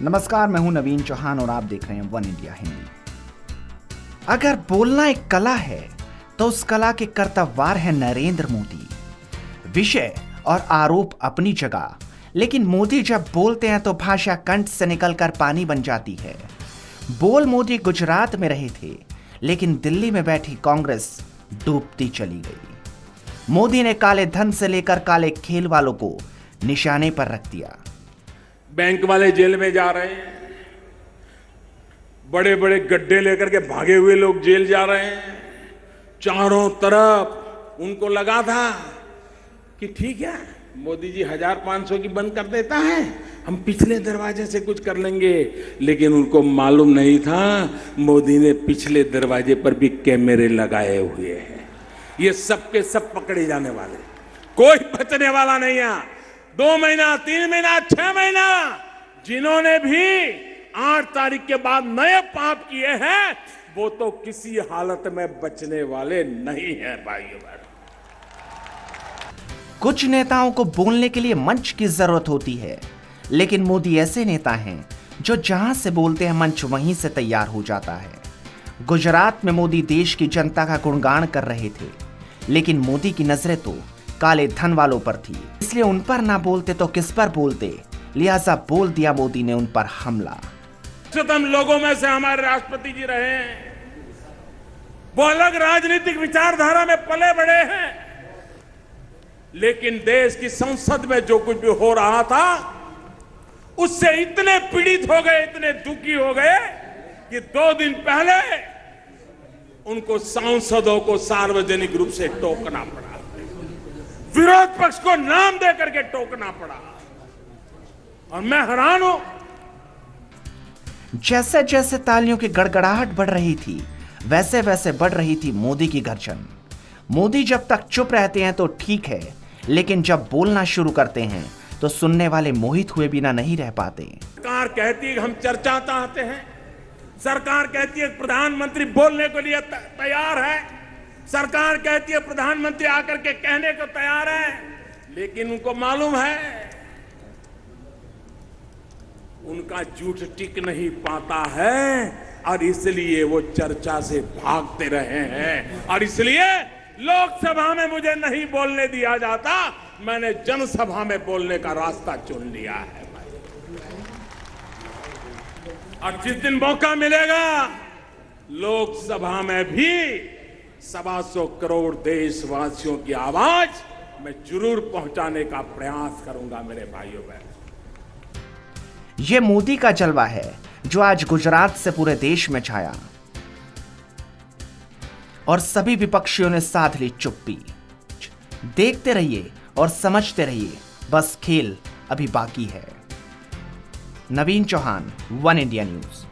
नमस्कार, मैं हूं नवीन चौहान और आप देख रहे हैं वन इंडिया हिंदी। अगर बोलना एक कला है तो उस कला के कर्तव्यवार है नरेंद्र मोदी। विषय और आरोप अपनी जगह, लेकिन मोदी जब बोलते हैं तो भाषा कंठ से निकलकर पानी बन जाती है। बोल मोदी गुजरात में रहे थे, लेकिन दिल्ली में बैठी कांग्रेस डूबती चली गई। मोदी ने काले धन से लेकर काले खेल वालों को निशाने पर रख दिया। बैंक वाले जेल में जा रहे हैं, बड़े बड़े गड्ढे लेकर के भागे हुए लोग जेल जा रहे हैं। चारों तरफ उनको लगा था कि ठीक है, मोदी जी 1500 की बंद कर देता है, हम पिछले दरवाजे से कुछ कर लेंगे। लेकिन उनको मालूम नहीं था मोदी ने पिछले दरवाजे पर भी कैमरे लगाए हुए हैं। ये सब के सब पकड़े जाने वाले, कोई बचने वाला नहीं है। 2 महीना, 3 महीना, 6 महीना, जिन्होंने भी 8 तारीख के बाद नए पाप किए हैं वो तो किसी हालत में बचने वाले नहीं है भाइयों बहनों। कुछ नेताओं को बोलने के लिए मंच की जरूरत होती है, लेकिन मोदी ऐसे नेता हैं जो जहां से बोलते हैं मंच वहीं से तैयार हो जाता है। गुजरात में मोदी देश की जनता का गुणगान कर रहे थे, लेकिन मोदी की नजरें तो काले धन वालों पर थी, इसलिए उन पर ना बोलते तो किस पर बोलते, लिहाजा बोल दिया मोदी ने उन पर हमला। उच्चतम लोगों में से हमारे राष्ट्रपति जी रहे हैं, वो अलग राजनीतिक विचारधारा में पले बड़े हैं, लेकिन देश की संसद में जो कुछ भी हो रहा था उससे इतने पीड़ित हो गए, इतने दुखी हो गए कि 2 दिन पहले उनको सांसदों को सार्वजनिक रूप से टोकना पड़ा, विरोध पक्ष को नाम देकर के टोकना पड़ा। और मैं हैरान हूं, जैसे जैसे तालियों की गड़गड़ाहट बढ़ रही थी, वैसे वैसे बढ़ रही थी मोदी की गर्जन। मोदी जब तक चुप रहते हैं तो ठीक है, लेकिन जब बोलना शुरू करते हैं तो सुनने वाले मोहित हुए बिना नहीं रह पाते। सरकार कहती है कि हम चर्चा चाहते हैं, सरकार कहती है प्रधानमंत्री बोलने के लिए तैयार है, सरकार कहती है प्रधानमंत्री आकर के कहने को तैयार है, लेकिन उनको मालूम है उनका झूठ टिक नहीं पाता है और इसलिए वो चर्चा से भागते रहे हैं। और इसलिए लोकसभा में मुझे नहीं बोलने दिया जाता, मैंने जनसभा में बोलने का रास्ता चुन लिया है। और जिस दिन मौका मिलेगा लोकसभा में भी 125 करोड़ देशवासियों की आवाज मैं जरूर पहुंचाने का प्रयास करूंगा मेरे भाइयों बहनों। यह मोदी का जलवा है जो आज गुजरात से पूरे देश में छाया और सभी विपक्षियों ने साध ली चुप्पी। देखते रहिए और समझते रहिए, बस खेल अभी बाकी है। नवीन चौहान, वन इंडिया न्यूज।